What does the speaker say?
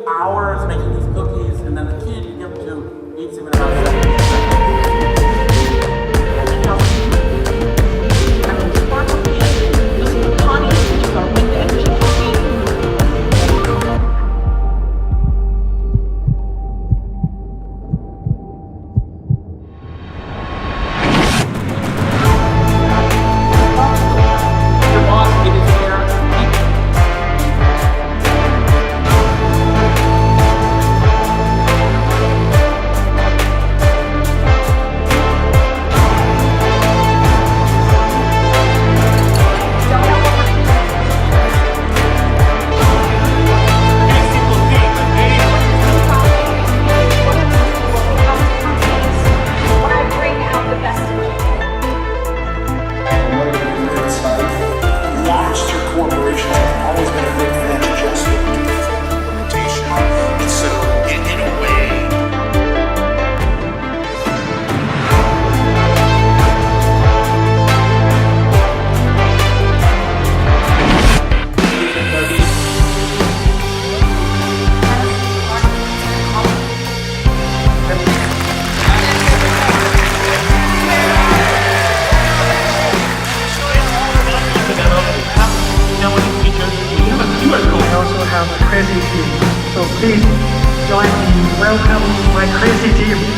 hours making these cookies, and then the kid you give them to eats them in about 7 minutes. Have a crazy team. So please join me. Welcome my crazy team.